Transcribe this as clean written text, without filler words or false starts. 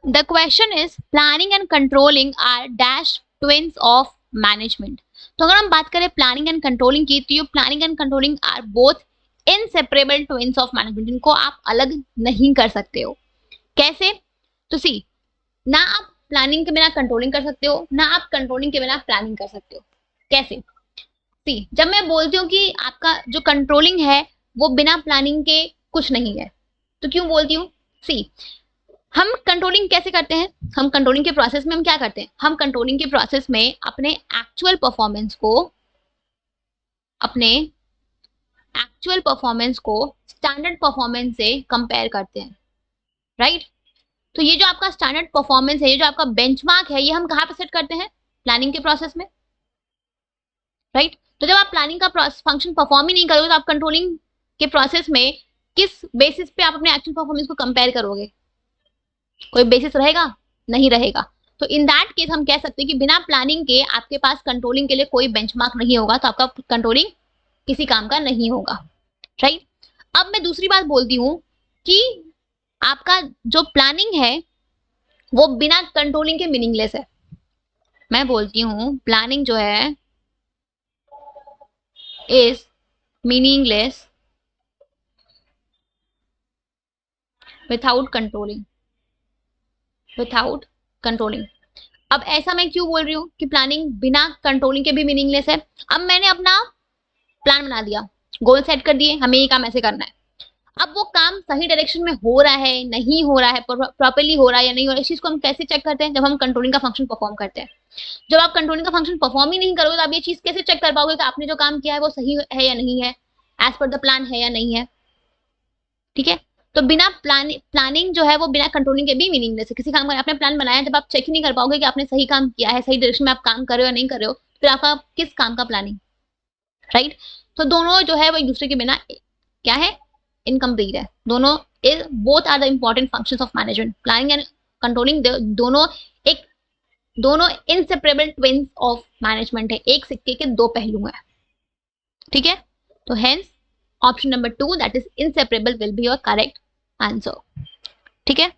The question is planning and controlling are dash twins of management. तो अगर हम बात करें प्लानिंग एंड कंट्रोलिंग की, तो ये planning and controlling are both inseparable twins of management, जिनको आप अलग नहीं कर सकते हो। कैसे? तो सी, ना आप प्लानिंग के बिना कंट्रोलिंग कर सकते हो, ना आप कंट्रोलिंग के बिना प्लानिंग कर सकते हो। कैसे? सी, जब मैं बोलती हूँ कि आपका जो कंट्रोलिंग है वो बिना प्लानिंग के कुछ नहीं है, तो क्यों बोलती हूँ? सी, हम कंट्रोलिंग कैसे करते हैं? हम कंट्रोलिंग के प्रोसेस में हम क्या करते हैं? हम कंट्रोलिंग के प्रोसेस में अपने एक्चुअल परफॉर्मेंस को स्टैंडर्ड परफॉर्मेंस से कंपेयर करते हैं, राइट? तो ये जो आपका स्टैंडर्ड परफॉर्मेंस है, ये जो आपका बेंचमार्क है, ये हम कहाँ पे सेट करते हैं? प्लानिंग के प्रोसेस में, राइट? तो जब आप प्लानिंग का फंक्शन परफॉर्म ही नहीं करोगे, तो आप कंट्रोलिंग के प्रोसेस में किस बेसिस पे आप अपने एक्चुअल परफॉर्मेंस को कंपेयर करोगे? कोई बेसिस रहेगा? नहीं रहेगा। तो इन दैट केस हम कह सकते हैं कि बिना प्लानिंग के आपके पास कंट्रोलिंग के लिए कोई बेंचमार्क नहीं होगा, तो आपका कंट्रोलिंग किसी काम का नहीं होगा, राइट? अब मैं दूसरी बात बोलती हूँ कि आपका जो प्लानिंग है वो बिना कंट्रोलिंग के मीनिंगलेस है। मैं बोलती हूँ प्लानिंग जो है इज मीनिंगलेस विथाउट कंट्रोलिंग। अब ऐसा मैं क्यों बोल रही हूँ कि प्लानिंग बिना कंट्रोलिंग के भी मीनिंगलेस है? अब मैंने अपना प्लान बना दिया, गोल सेट कर दिए, हमें ये काम ऐसे करना है। अब वो काम सही डायरेक्शन में हो रहा है, नहीं हो रहा है, प्रॉपर्ली हो रहा है या नहीं हो रहा है, इस चीज को हम कैसे चेक करते हैं? जब हम कंट्रोलिंग का फंक्शन परफॉर्म करते हैं। जब आप कंट्रोलिंग का फंक्शन परफॉर्म ही नहीं करोगे, तो आप ये चीज कैसे चेक कर पाओगे कि आपने जो काम किया है वो सही है या नहीं है, एज पर द प्लान है या नहीं है? ठीक है? तो बिना प्लानिंग जो है वो बिना कंट्रोलिंग के भी मीनिंगलेस है। किसी काम का आपने प्लान बनाया, जब आप चेक ही नहीं कर पाओगे कि आपने सही काम किया है, सही डायरेक्शन में आप काम कर रहे हो या नहीं कर रहे हो, फिर आपका किस काम का प्लानिंग, राइट? तो दोनों जो है वो एक दूसरे के बिना क्या है? इनकम्प्लीट है। दोनों both are the important functions of management. Planning and controlling दोनों एक दोनों इनसेपरेबल ट्विन्स ऑफ मैनेजमेंट है, एक सिक्के के दो पहलू हैं। ठीक है? तो hence option number 2 that is inseparable will be your correct answer. ठीक है?